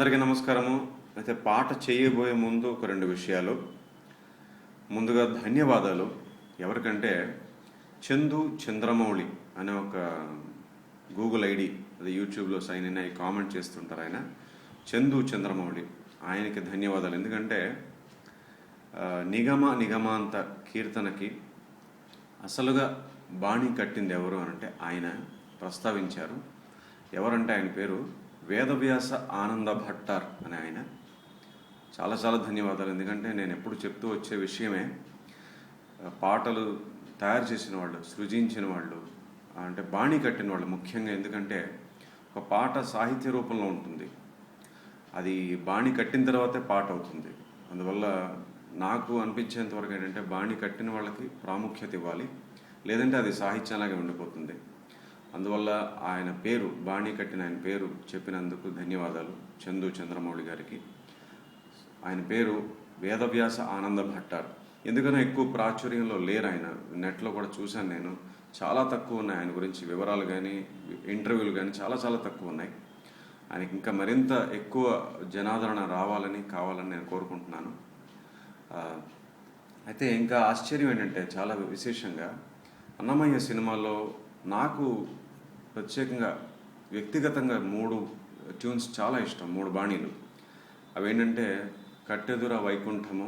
అందరికీ నమస్కారము. అయితే పాట చేయబోయే ముందు ఒక రెండు విషయాలు. ముందుగా ధన్యవాదాలు. ఎవరికంటే చందు చంద్రమౌళి అనే ఒక గూగుల్ ఐడి, అది యూట్యూబ్లో సైన్ ఇన్ అయ్యి కామెంట్ చేస్తుంటారు ఆయన. చందు చంద్రమౌళి, ఆయనకి ధన్యవాదాలు. ఎందుకంటే నిగమాంత కీర్తనకి అసలుగా బాణి కట్టింది ఎవరు అంటే ఆయన ప్రస్తావించారు. ఎవరంటే ఆయన పేరు వేదవ్యాస ఆనంద భట్టార్ అని ఆయన. చాలా చాలా ధన్యవాదాలు. ఎందుకంటే నేను ఎప్పుడు చెప్తూ వచ్చే విషయమే, పాటలు తయారు చేసిన వాళ్ళు, సృజించిన వాళ్ళు, అంటే బాణి కట్టిన వాళ్ళు ముఖ్యంగా. ఎందుకంటే ఒక పాట సాహిత్య రూపంలో ఉంటుంది, అది బాణి కట్టిన తర్వాతే పాట అవుతుంది. అందువల్ల నాకు అనిపించేంత వరకు ఏంటంటే బాణి కట్టిన వాళ్ళకి ప్రాముఖ్యత ఇవ్వాలి, లేదంటే అది సాహిత్యంలాగే ఉండిపోతుంది. అందువల్ల ఆయన పేరు, బాణి కట్టిన ఆయన పేరు చెప్పినందుకు ధన్యవాదాలు చందు చంద్రమౌళి గారికి. ఆయన పేరు వేదవ్యాస ఆనంద భట్టార్. ఎందుకనో ఎక్కువ ప్రాచుర్యంలో లేరు ఆయన. నెట్లో కూడా చూశాను నేను, చాలా తక్కువ ఉన్నాయి ఆయన గురించి వివరాలు కానీ ఇంటర్వ్యూలు కానీ చాలా చాలా తక్కువ ఉన్నాయి. ఆయనకి ఇంకా మరింత ఎక్కువ జనాదరణ రావాలని కావాలని నేను కోరుకుంటున్నాను. అయితే ఇంకా ఆశ్చర్యం ఏంటంటే, చాలా విశేషంగా అన్నమయ్య సినిమాలో నాకు ప్రత్యేకంగా వ్యక్తిగతంగా 3 ట్యూన్స్ చాలా ఇష్టం, 3 బాణీలు. అవేంటంటే కట్టెదుర వైకుంఠము,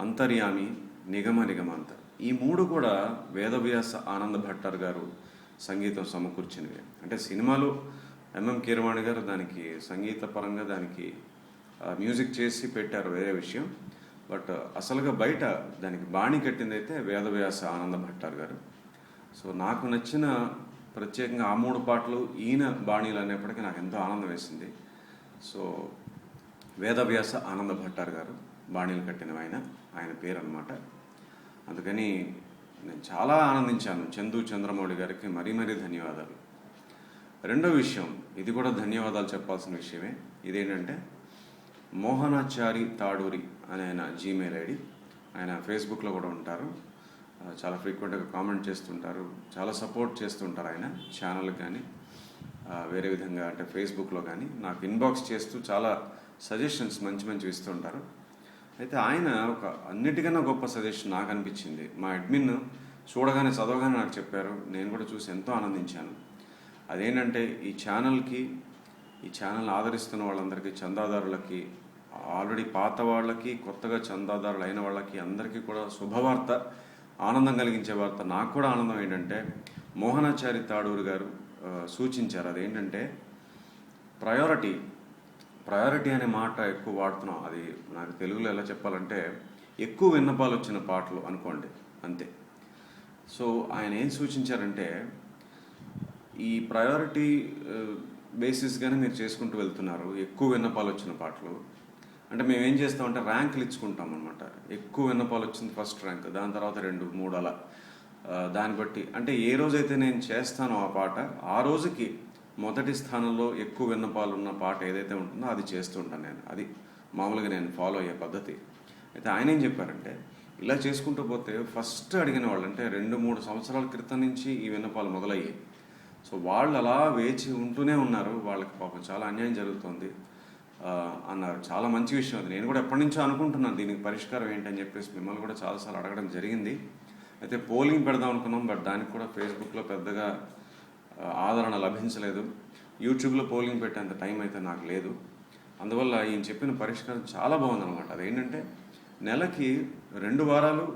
అంతర్యామి, నిగమాంత. ఈ 3 కూడా వేదవ్యాస ఆనంద భట్టార్ గారు సంగీతం సమకూర్చినవి. అంటే సినిమాలో ఎంఎం కీరవాణి గారు దానికి సంగీత పరంగా దానికి మ్యూజిక్ చేసి పెట్టారు, వేరే విషయం. బట్ అసలుగా బయట దానికి బాణి కట్టింది అయితే వేదవ్యాస ఆనంద భట్టార్ గారు. సో నాకు నచ్చిన ప్రత్యేకంగా ఆ 3 పాటలు ఈయన బాణీలు అనేప్పటికీ నాకు ఎంతో ఆనందం వేసింది. సో వేదవ్యాస ఆనంద భట్టార్ గారు బాణీలు కట్టిన ఆయన పేరు అన్నమాట. అందుకని నేను చాలా ఆనందించాను. చందు చంద్రమౌళి గారికి మరీ ధన్యవాదాలు. రెండో విషయం, ఇది కూడా ధన్యవాదాలు చెప్పాల్సిన విషయమే. ఇదేంటంటే మోహనాచారి తాడూరి అనే ఆయన జీమెయిల్ ఐడి. ఆయన ఫేస్బుక్లో కూడా ఉంటారు, చాలా ఫ్రీక్వెంట్గా కామెంట్ చేస్తుంటారు, చాలా సపోర్ట్ చేస్తుంటారు ఆయన ఛానల్కి కానీ వేరే విధంగా, అంటే ఫేస్బుక్లో కానీ నాకు ఇన్బాక్స్ చేస్తూ చాలా సజెషన్స్ మంచి ఇస్తుంటారు. అయితే ఆయన ఒక అన్నిటికన్నా గొప్ప సజెషన్ నాకు అనిపించింది. మా అడ్మిన్ చూడగానే చదవగానే నాకు చెప్పారు, నేను కూడా చూసి ఎంతో ఆనందించాను. అదేంటంటే ఈ ఛానల్ ఆదరిస్తున్న వాళ్ళందరికీ, చందాదారులకి, ఆల్రెడీ పాత వాళ్ళకి, కొత్తగా చందాదారులు అయిన వాళ్ళకి అందరికీ కూడా శుభవార్త, ఆనందం కలిగించే వార్త. నాకు కూడా ఆనందం ఏంటంటే మోహనాచారి తాడూరు గారు సూచించారు. అదేంటంటే ప్రయారిటీ అనే మాట ఎక్కువ వాడుతున్నాం. అది నాకు తెలుగులో ఎలా చెప్పాలంటే ఎక్కువ విన్నపాలు వచ్చిన పాటలు అనుకోండి, అంతే. సో ఆయన ఏం సూచించారంటే, ఈ ప్రయారిటీ బేసిస్గానే మీరు చేసుకుంటూ వెళ్తున్నారు, ఎక్కువ విన్నపాలు వచ్చిన పాటలు. అంటే మేము ఏం చేస్తామంటే ర్యాంకులు ఇచ్చుకుంటాం అనమాట. ఎక్కువ విన్నపాలు వచ్చింది ఫస్ట్ ర్యాంక్, దాని తర్వాత 2, 3 అలా. దాన్ని బట్టి అంటే ఏ రోజైతే నేను చేస్తానో ఆ పాట, ఆ రోజుకి మొదటి స్థానంలో ఎక్కువ విన్నపాలు ఉన్న పాట ఏదైతే ఉంటుందో అది చేస్తుంటాను నేను. అది మామూలుగా నేను ఫాలో అయ్యే పద్ధతి. అయితే ఆయన ఏం చెప్పారంటే, ఇలా చేసుకుంటూ పోతే ఫస్ట్ అడిగిన వాళ్ళు, అంటే 2-3 సంవత్సరాల క్రితం నుంచి ఈ విన్నపాలు మొదలయ్యాయి. సో వాళ్ళు అలా వేచి ఉంటూనే ఉన్నారు, వాళ్ళకి పాపం చాలా అన్యాయం జరుగుతుంది అన్నారు. చాలా మంచి విషయం అది. నేను కూడా ఎప్పటి నుంచో అనుకుంటున్నాను దీనికి పరిష్కారం ఏంటని చెప్పేసి మిమ్మల్ని కూడా చాలాసార్లు అడగడం జరిగింది. అయితే పోలింగ్ పెడదాం అనుకున్నాం, బట్ దానికి కూడా ఫేస్బుక్లో పెద్దగా ఆదరణ లభించలేదు. యూట్యూబ్లో పోలింగ్ పెట్టేంత టైం అయితే నాకు లేదు. అందువల్ల ఈయన చెప్పిన పరిష్కారం చాలా బాగుందన్నమాట. అదేంటంటే నెలకి 2 వారాలు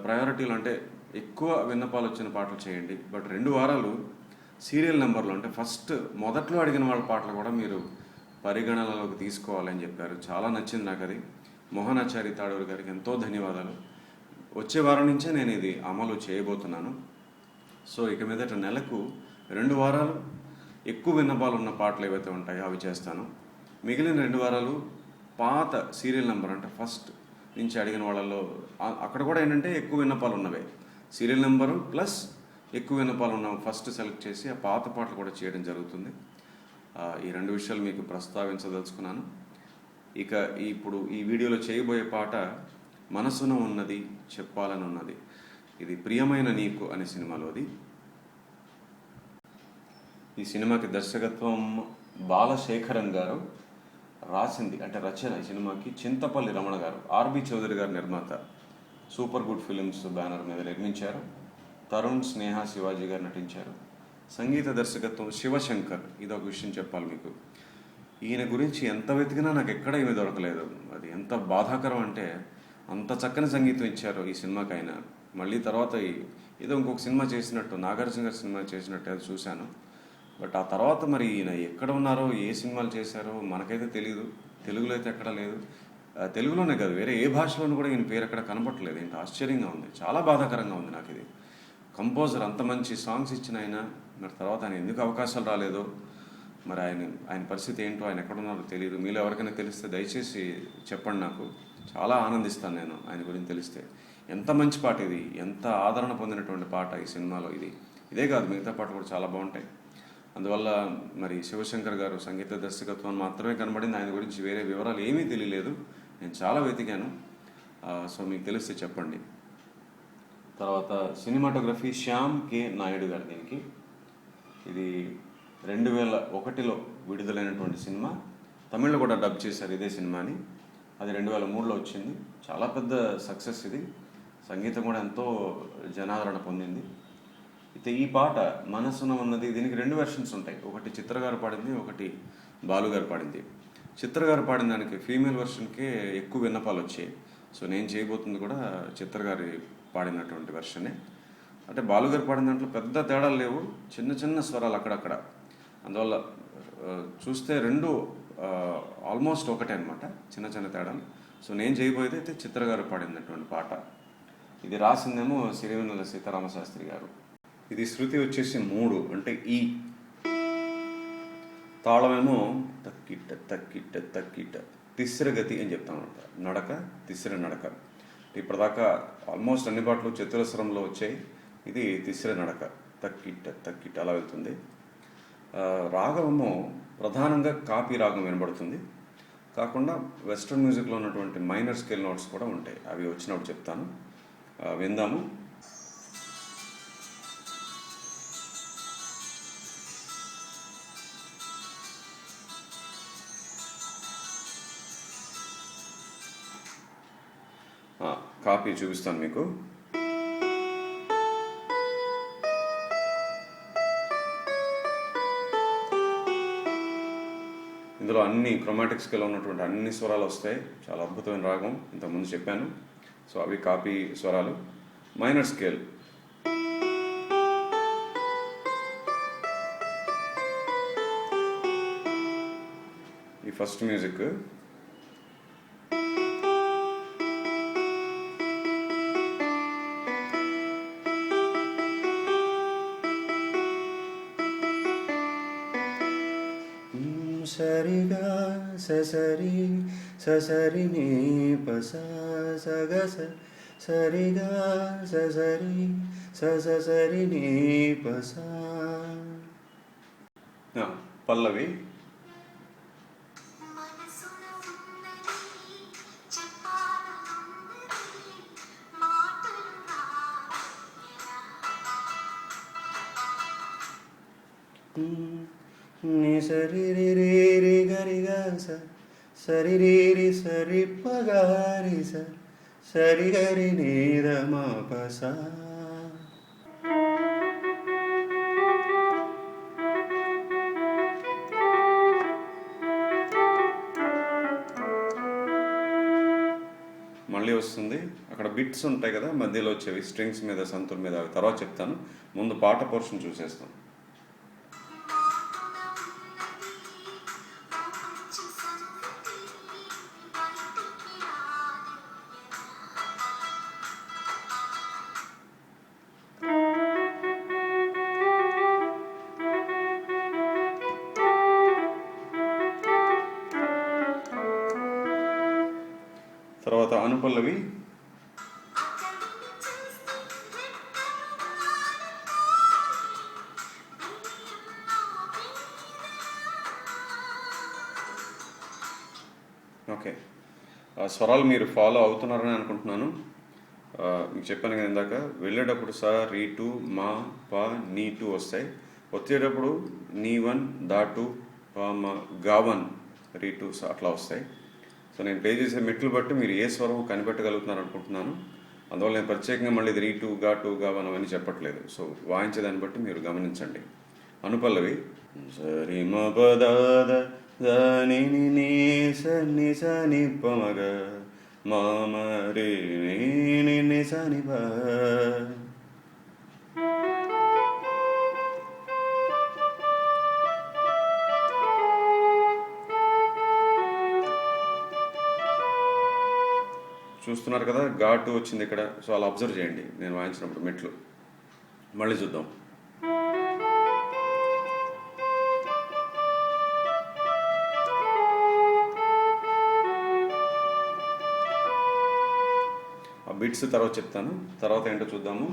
ప్రయారిటీలు, అంటే ఎక్కువ విన్నపాలు వచ్చిన పాటలు చేయండి, బట్ 2 వారాలు సీరియల్ నెంబర్లు, అంటే ఫస్ట్ మొదట్లో అడిగిన వాళ్ళ పాటలు కూడా మీరు పరిగణనలోకి తీసుకోవాలని చెప్పారు. చాలా నచ్చింది నాకు అది. మోహనాచారి తాడూరు గారికి ఎంతో ధన్యవాదాలు. వచ్చే వారం నుంచే నేను ఇది అమలు చేయబోతున్నాను. సో ఇక మీదట నెలకు 2 వారాలు ఎక్కువ విన్నపాలు ఉన్న పాటలు ఏవైతే ఉంటాయో అవి చేస్తాను. మిగిలిన 2 వారాలు పాత సీరియల్ నెంబర్, అంటే ఫస్ట్ నుంచి అడిగిన వాళ్ళలో అక్కడ కూడా ఏంటంటే ఎక్కువ విన్నపాలు ఉన్నవే, సీరియల్ నెంబరు ప్లస్ ఎక్కువ విన్నపాలు ఉన్న ఫస్ట్ సెలెక్ట్ చేసి ఆ పాత పాటలు కూడా చేయడం జరుగుతుంది. ఈ 2 విషయాలు మీకు ప్రస్తావించదలుచుకున్నాను. ఇక ఇప్పుడు ఈ వీడియోలో చేయబోయే పాట మనసున ఉన్నది చెప్పాలని ఉన్నది. ఇది ప్రియమైన నీకు అనే సినిమాలోది. ఈ సినిమాకి దర్శకత్వం బాలశేఖరన్ గారు రాసింది, అంటే రచన ఈ సినిమాకి చింతపల్లి రమణ గారు, ఆర్బి చౌదరి గారు నిర్మాత, సూపర్ గుడ్ ఫిలిమ్స్ బ్యానర్ మీద నిర్మించారు. తరుణ్, స్నేహ, శివాజీ గారు నటించారు. సంగీత దర్శకత్వం శివశంకర్. ఇది ఒక విషయం చెప్పాలి మీకు. ఈయన గురించి ఎంత వెతికినా నాకు ఎక్కడ ఏమీ దొరకలేదు. అది ఎంత బాధాకరం అంటే అంత చక్కని సంగీతం ఇచ్చారు ఈ సినిమాకి ఆయన. మళ్ళీ తర్వాత ఏదో ఇంకొక సినిమా చేసినట్టు, నాగార్జున గారి సినిమా చేసినట్టు అది చూశాను. బట్ ఆ తర్వాత మరి ఈయన ఎక్కడ ఉన్నారో, ఏ సినిమాలు చేశారో మనకైతే తెలియదు. తెలుగులో అయితే ఎక్కడ లేదు. తెలుగులోనే కాదు, వేరే ఏ భాషలోనూ కూడా ఈయన పేరు ఎక్కడ కనపట్టలేదు. ఏంటి ఆశ్చర్యంగా ఉంది, చాలా బాధాకరంగా ఉంది నాకు ఇది. కంపోజర్, అంత మంచి సాంగ్స్ ఇచ్చిన ఆయన, మరి తర్వాత ఆయన ఎందుకు అవకాశాలు రాలేదో, మరి ఆయన పరిస్థితి ఏంటో, ఆయన ఎక్కడున్నారో తెలియదు. మీలో ఎవరికైనా తెలిస్తే దయచేసి చెప్పండి నాకు. చాలా ఆనందిస్తాను నేను ఆయన గురించి తెలిస్తే. ఎంత మంచి పాట ఇది, ఎంత ఆదరణ పొందినటువంటి పాట ఈ సినిమాలో. ఇదే కాదు, మిగతా పాటలు కూడా చాలా బాగుంటాయి. అందువల్ల మరి శివశంకర్ గారు సంగీత దర్శకత్వం మాత్రమే కనబడింది. ఆయన గురించి వేరే వివరాలు ఏమీ తెలియలేదు. నేను చాలా వెతికాను. సో మీకు తెలిస్తే చెప్పండి. తర్వాత సినిమాటోగ్రఫీ శ్యామ్ కే నాయుడు గారు. దీనికి ఇది 2001లో విడుదలైనటువంటి సినిమా. తమిళ్లో కూడా డబ్ చేశారు ఇదే సినిమాని. అది 2003లో వచ్చింది. చాలా పెద్ద సక్సెస్ ఇది. సంగీతం కూడా ఎంతో జనాదరణ పొందింది. అయితే ఈ పాట మనసున ఉన్నది, దీనికి 2 వెర్షన్స్ ఉంటాయి. ఒకటి చిత్ర గారు పాడింది, ఒకటి బాలు గారు పాడింది. చిత్ర గారు పాడిన దానికి ఫీమేల్ వెర్షన్కే ఎక్కువ విన్నపాలు వచ్చాయి. సో నేను చేయబోతుంది కూడా చిత్ర గారి పాడినటువంటి వెర్షనే. అంటే బాలుగారు పాడిన దాంట్లో పెద్ద తేడాలు లేవు, చిన్న చిన్న స్వరాలు అక్కడక్కడ. అందువల్ల చూస్తే రెండు ఆల్మోస్ట్ ఒకటే అనమాట, చిన్న చిన్న తేడాలు. సో నేను చేయబోయేది అయితే చిత్ర గారు పాడినటువంటి పాట. ఇది రాసిందేమో సిరివెన్నెల సీతారామశాస్త్రి గారు. ఇది శృతి వచ్చేసి 3, అంటే ఈ. తాళమేమో తక్కిట తక్కిట తక్కిట, తిస్రగతి అని చెప్తామన్నమాట. నడక, తిస్ర నడక. ఇప్పటిదాకా ఆల్మోస్ట్ అన్ని పాటలు చతురస్వరంలో వచ్చాయి. ఇది తిస్ర నడక, తక్కిట తక్కిట అలా వెళ్తుంది. రాగమేమో ప్రధానంగా కాపీ రాగం వినబడుతుంది. కాకుండా వెస్ట్రన్ మ్యూజిక్లో ఉన్నటువంటి మైనర్ స్కేల్ నోట్స్ కూడా ఉంటాయి. అవి వచ్చినప్పుడు చెప్తాను, విందాము. కాపీ చూపిస్తాను మీకు. ఇందులో అన్ని క్రోమాటిక్ స్కేల్లో ఉన్నటువంటి అన్ని స్వరాలు వస్తాయి. చాలా అద్భుతమైన రాగం, ఇంతకుముందు చెప్పాను. సో అవి కాపీ స్వరాలు. మైనర్ స్కేల్ ఈ ఫస్ట్ మ్యూజిక్. సరిగా ససరి ససరి నీ పస సగస, సరిగా ససరి ససరి నీ పస. పల్లవి. ని సరి రి రి రి గరి గ స, సరి రి రి సరి ప గ రి స, సరి గరి ని ద మ ప స. మళ్ళీ వస్తుంది. అక్కడ బిట్స్ ఉంటాయి కదా మధ్యలో వచ్చేవి, స్ట్రింగ్స్ మీద, సంతుల మీద, అవి తర్వాత చెప్తాను. ముందు పాట పోర్షన్ చూసేస్తాం. తర్వాత అనుపల్లవి. ఓకే, స్వరాలు మీరు ఫాలో అవుతున్నారని అనుకుంటున్నాను. మీకు చెప్పాను కదా ఇందాక, వెళ్ళేటప్పుడు స, రీ టు, మా, ప, నీ టు వస్తాయి. వచ్చేటప్పుడు నీ 1, దా 2, పామ గావన్ రీటు అట్లా వస్తాయి. సో నేను ప్లే చేసే మెట్లు బట్టి మీరు ఏ స్వరం కనిపెట్టగలుగుతున్నారు అనుకుంటున్నాను. అందువల్ల నేను ప్రత్యేకంగా మళ్ళీ ఇది రీటు గాటు గావన్ అవన్నీ చెప్పట్లేదు. సో వాయించేదాన్ని బట్టి మీరు గమనించండి. అనుపల్లవి సరి మ పదాద దని ని స ని స ని ప మ గ మ మ రి ని ని స ని ప. చూస్తున్నారు కదా, ఘాటు వచ్చింది ఇక్కడ. సో అలా అబ్జర్వ్ చేయండి నేను వాయించినప్పుడు మెట్లు. మళ్ళీ చూద్దాం. ఆ బిట్స్ తర్వాత చెప్తాను, తర్వాత ఏంటో చూద్దాము.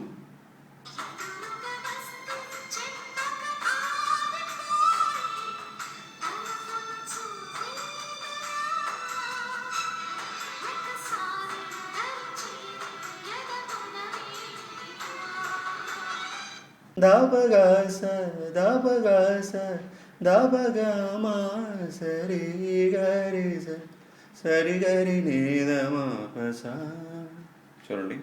దాపగాస దాపగాస దాపగామ సరి గరి సరి గరి నీదమాపస. చూడండి.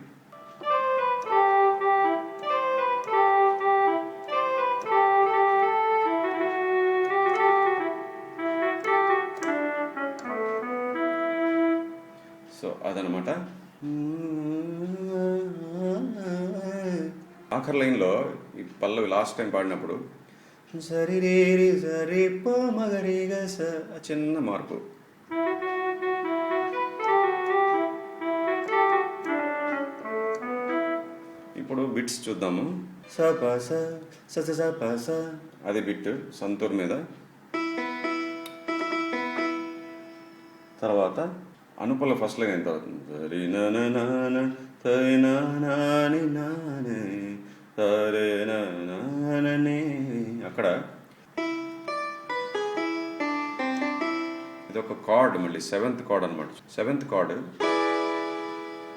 సో అదనమాట. ఆఖరి లైన్లో ఈ పల్లవి లాస్ట్ టైం పాడినప్పుడు సరి రేరి సరి పో మగరిగా స, చిన్న మార్పు. ఇప్పుడు బిట్స్ చూద్దాము. సపాస స సపాస అది బిట్ సంతూర్ మీద. తర్వాత అనుపల ఫస్ట్ లైన్ ఎంత అవుతుంది? సరి నాన తరి నాని నానే సరే నానే. అక్కడ ఇది ఒక కార్డ్, మళ్ళీ 7th కార్డ్ అనమాట. 7th card.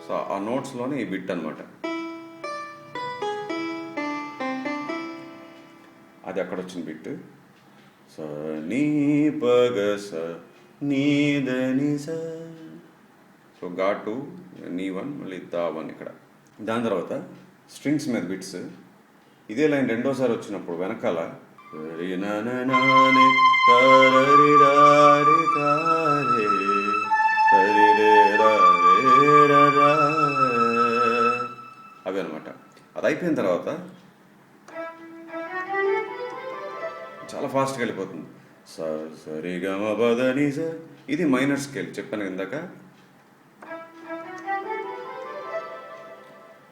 సో ఆ నోట్స్లోనే ఈ బిట్ అనమాట. అది అక్కడ వచ్చిన బిట్. స నీ పగ స నీ దని స. సో ఘాటు నీ 1 మళ్ళీ దా 1 ఇక్కడ. దాని తర్వాత స్ట్రింగ్స్ మీద బిట్స్. ఇదే లైన్ రెండోసారి వచ్చినప్పుడు వెనకాల అవి అనమాట. అది అయిపోయిన తర్వాత చాలా ఫాస్ట్గా వెళ్ళిపోతుంది. సరిగమ పదని స. ఇది మైనర్ స్కేల్ చెప్పాను ఇందాక.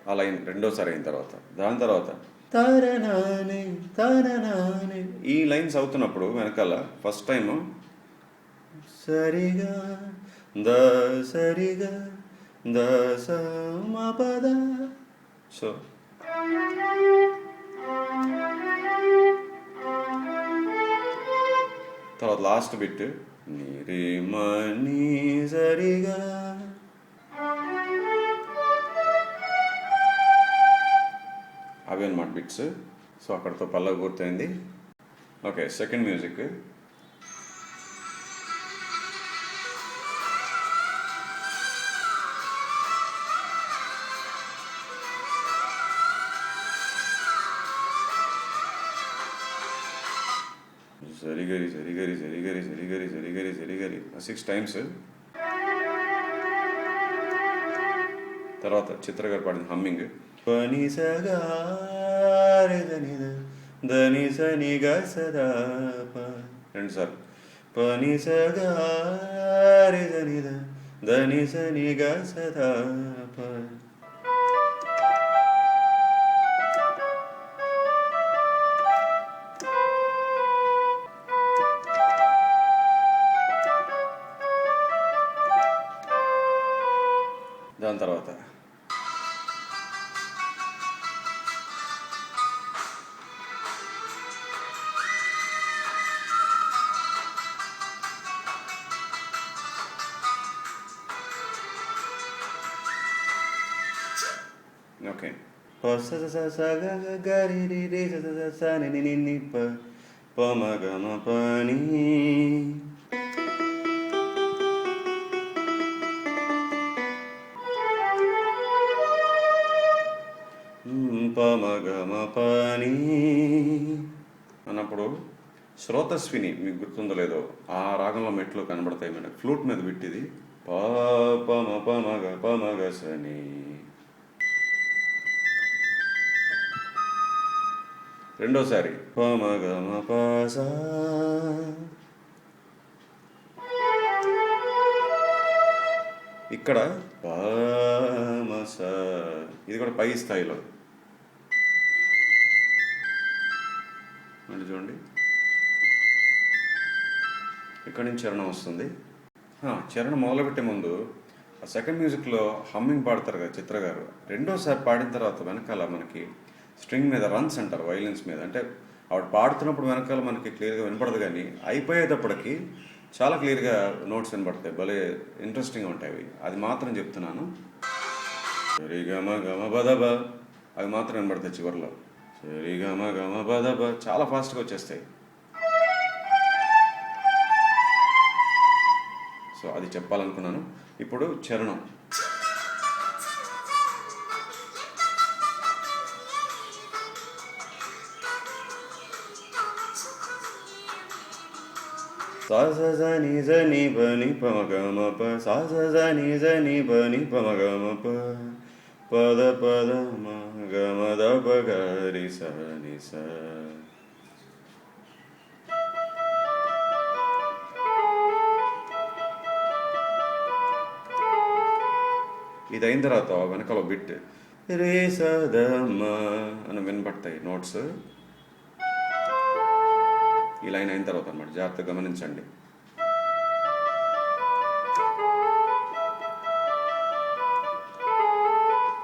ఆ లైన్ రెండోసారి అయిన తర్వాత, దాని తర్వాత తరనానే తరనానే ఈ లైన్స్ అవుతున్నప్పుడు వెనకాల ఫస్ట్ టైం సరిగా ద సరిగా ద స మ పద. సో తర్వాత లాస్ట్ బిట్ ని రి మ ని సరిగా. అవి అనమాట బిట్స్. సో అక్కడితో పల్లవి పూర్తయింది. Okay, second music. సరిగరి సరిగరి సరిగరి సరిగరి సరిగరి సరిగరి 6 టైమ్స్. తర్వాత చిత్ర గారు పాడిన హమ్మింగ్. పని సగా దని సని గ సదా ప. 2 సార్లు పని సగా దని సని గ సదా ప. దాని తర్వాత ఓకే. ప స స స గ గ రి రి రి స స స ని ని ని ప పమగమ పని పమగమ పని అన్నప్పుడు శ్రోతస్విని మీకు గుర్తుందో లేదో ఆ రాగంలో మెట్లు కనబడతాయి మనకి ఫ్లూట్ మీద పెట్టిది పమ పమగ పమగ సని. రెండోసారి పమగమ పస ఇక్కడ పమస ఇది కూడా పై స్థాయిలో అంటే చూడండి ఇక్కడి నుంచి చరణం వస్తుంది. చరణం మొదలుపెట్టే ముందు ఆ సెకండ్ మ్యూజిక్లో హమ్మింగ్ పాడతారు కదా చిత్ర గారు. రెండోసారి పాడిన తర్వాత వెనకాల మనకి స్ట్రింగ్ మీద రన్స్ అంటారు వైలిన్స్ మీద, అంటే ఆవిడ పాడుతున్నప్పుడు వెనకాల మనకి క్లియర్గా వినపడదు కానీ అయిపోయేటప్పటికి చాలా క్లియర్గా నోట్స్ వినపడతాయి, భలే ఇంట్రెస్టింగ్గా ఉంటాయి అవి. అది మాత్రం చెప్తున్నాను. సరి గమ గమ బదబ అవి మాత్రం వినపడతాయి చివరిలో. సరి గమ గమ బదబ చాలా ఫాస్ట్గా వచ్చేస్తాయి. సో అది చెప్పాలనుకున్నాను. ఇప్పుడు చరణం. సా స ని జ ని ప ని ప మ గ మ ప సా స ని జ ని ప ని ప మ గ మ ప పద పద మ గ మ ద ప గ రి స ని స. ఇది అయిన తర్వాత వెనకాల బిట్ రే సదమ్మ అని వినపడతాయి నోట్స్. ఈ లైన్ అయిన తర్వాత అన్నమాట, జాగ్రత్తగా గమనించండి.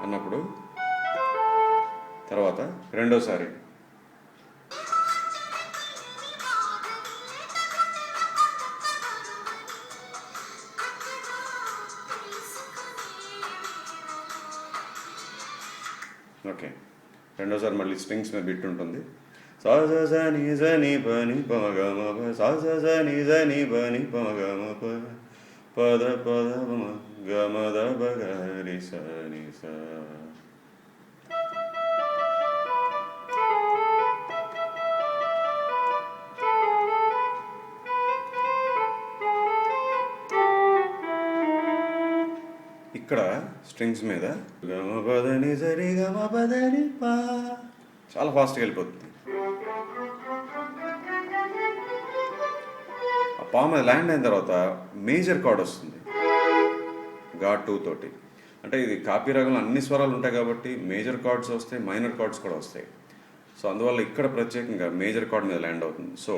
అన్నప్పుడు తర్వాత రెండోసారి ఓకే, రెండోసారి మళ్ళీ స్ట్రింగ్స్ మీద బిట్ ఉంటుంది. సా స ని జ ని ప ని ప మ గ మ ప సా స ని జ ని ప ని ప మ గ మ ప పద పద మ గ మ ద ప గ రి స ని స. ఇక్కడ స్ట్రింగ్స్ మీద గమ పదని సరి గమ పదని పా చాలా ఫాస్ట్గా వెళ్ళిపోతుంది. ఆ పా మీద ల్యాండ్ అయిన తర్వాత మేజర్ కార్డ్ వస్తుంది గా 2 తోటి. అంటే ఇది కాపీ రాగంలో అన్ని స్వరాలు ఉంటాయి కాబట్టి మేజర్ కార్డ్స్ వస్తాయి, మైనర్ కార్డ్స్ కూడా వస్తాయి. సో అందువల్ల ఇక్కడ ప్రత్యేకంగా మేజర్ కార్డ్ మీద ల్యాండ్ అవుతుంది. సో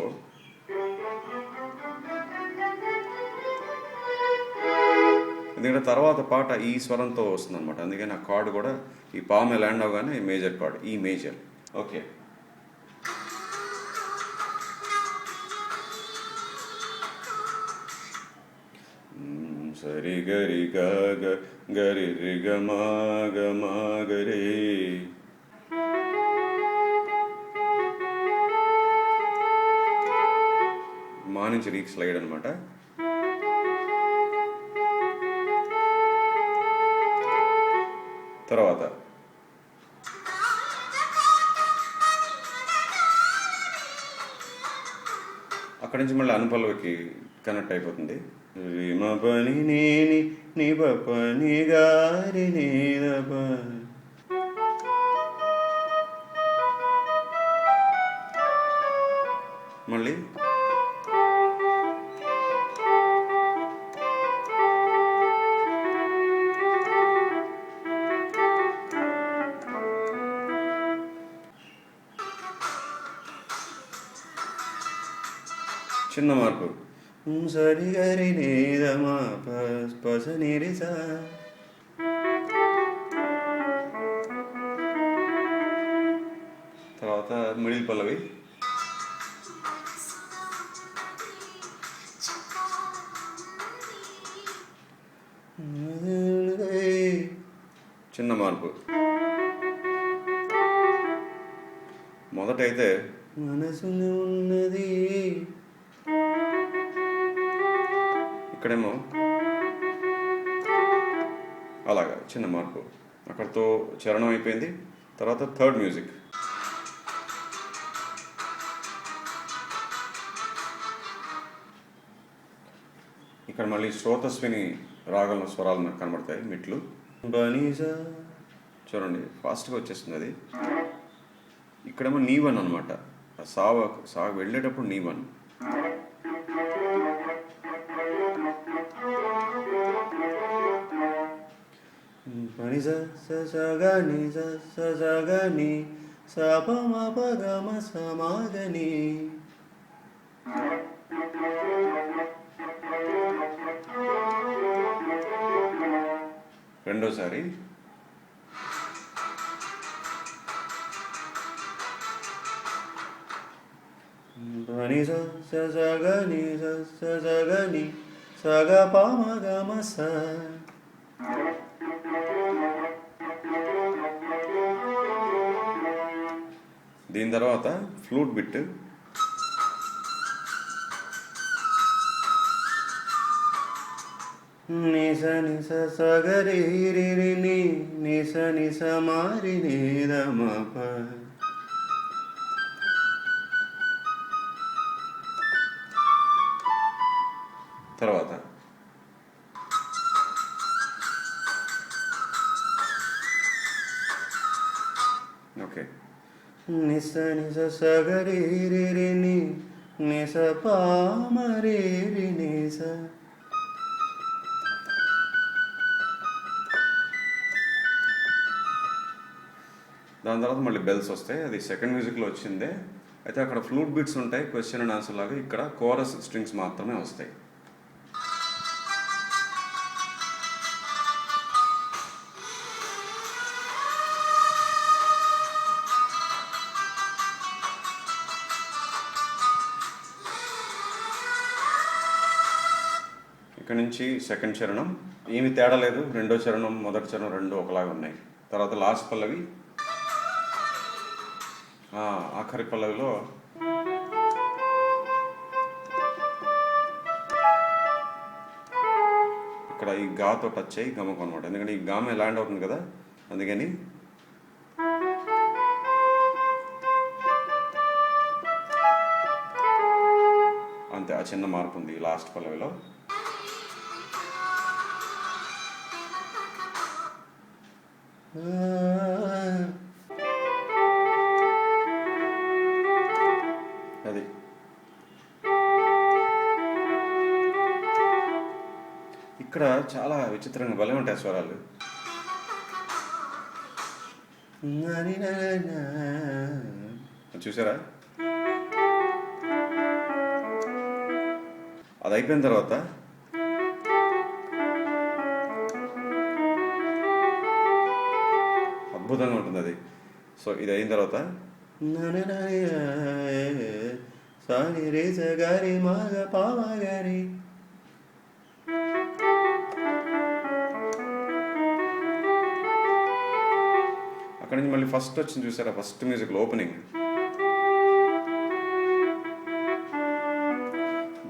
ఎందుకంటే తర్వాత పాట ఈ స్వరంతో వస్తుంది అనమాట, అందుకని ఆ కార్డ్ కూడా ఈ పా మీద ల్యాండ్ అవగానే మేజర్ కార్డ్, ఈ మేజర్. ఓకే, సరి గరి గరి రి గ మా గరి. మా నుంచి రీక్ స్లైడ్ అనమాట. తర్వాత అక్కడి నుంచి మళ్ళీ అనుపల్లవికి కనెక్ట్ అయిపోతుంది. రిమ పని నేని ని పని గారి నీద మళ్ళీ చిన్న మార్పు సరి గరి నీదమా పస నిరిసా. తర్వాత మిడిల్ పల్లవి చిన్న మార్పు. మొదటైతే మనసున ఉన్నది. ఇక్కడేమో అలాగా చిన్న మార్పు. అక్కడితో చరణం అయిపోయింది. తర్వాత థర్డ్ మ్యూజిక్. ఇక్కడ మళ్ళీ శ్రోతస్విని రాగంలో స్వరాలు నాకు కనబడతాయి, మిట్లు. బనీజా చూడండి, ఫాస్ట్గా వచ్చేస్తుంది అది. ఇక్కడేమో నీ1 అనమాట. సాగ వెళ్ళేటప్పుడు నీ1. పనిజా సగని సగని సపమపగమ సమాగని. రెండోసారి పనిజా సగని సగని సగపమగమ స. దీని తర్వాత ఫ్లూట్ బిట్. నిస నిస సగరి రిని నిస నిస మారి నిదమప. తర్వాత ఓకే, నిస నిస సగరి రిని నిస పామరి నిస. దాని తర్వాత మళ్ళీ బెల్స్ వస్తాయి. అది సెకండ్ మ్యూజిక్లో వచ్చిందే. అయితే అక్కడ ఫ్లూట్ బీట్స్ ఉంటాయి, క్వశ్చన్ అండ్ ఆన్సర్ లాగా. ఇక్కడ కోరస్ స్ట్రింగ్స్ మాత్రమే వస్తాయి. ఇక్కడ నుంచి సెకండ్ చరణం ఏమి తేడా లేదు. రెండో చరణం మొదటి చరణం రెండు ఒకలాగా ఉన్నాయి. తర్వాత లాస్ట్ పల్లవి, ఆఖరి పల్లవిలో ఇక్కడ ఈ గాతో టచ్ అయ్యి గమకం అనమాట. ఎందుకంటే ఈ గామే ల్యాండ్ అవుతుంది కదా, అందుకని అంతే. ఆ చిన్న మార్పు ఉంది లాస్ట్ పల్లవిలో. అది ఇక్కడ చాలా విచిత్రంగా భలే ఉంటాయి స్వరాలు. చూసారా? అది అయిపోయిన తర్వాత అద్భుతంగా ఉంటుంది అది. సో ఇది అయిన తర్వాత సాని రే సగారి మాగ పావగారి. అక్కడి నుంచి మళ్ళీ ఫస్ట్ వచ్చింది చూసారా, ఫస్ట్ మ్యూజిక్లో ఓపెనింగ్.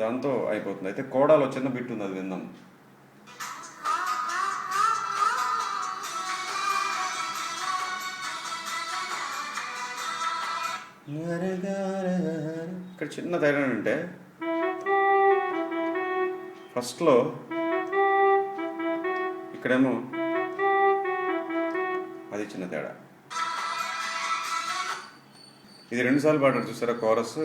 దాంతో అయిపోతుంది. అయితే కోడాలో చిన్న బిట్ ఉంది, అది విందాం. ఇక్కడ చిన్న తేడా అంటే ఫస్ట్లో ఇక్కడేమో అది చిన్న తేడా. ఇది 2 సార్లు పాడారు చూసారా కోరస్.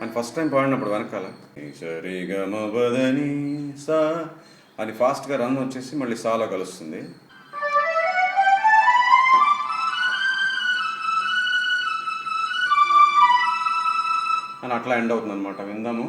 అని ఫస్ట్ టైం పాడినప్పుడు వెనకాల సరిగమబదని సా అని ఫాస్ట్గా రన్ వచ్చేసి మళ్ళీ సాలో కలుస్తుంది. అని అట్లా ఎండ్ అవుతుంది అనమాట. విందాము.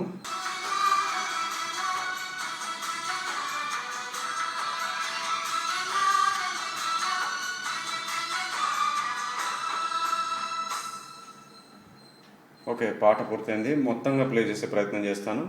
ఓకే, పాట పూర్తయింది. మొత్తంగా ప్లే చేసే ప్రయత్నం చేస్తాను.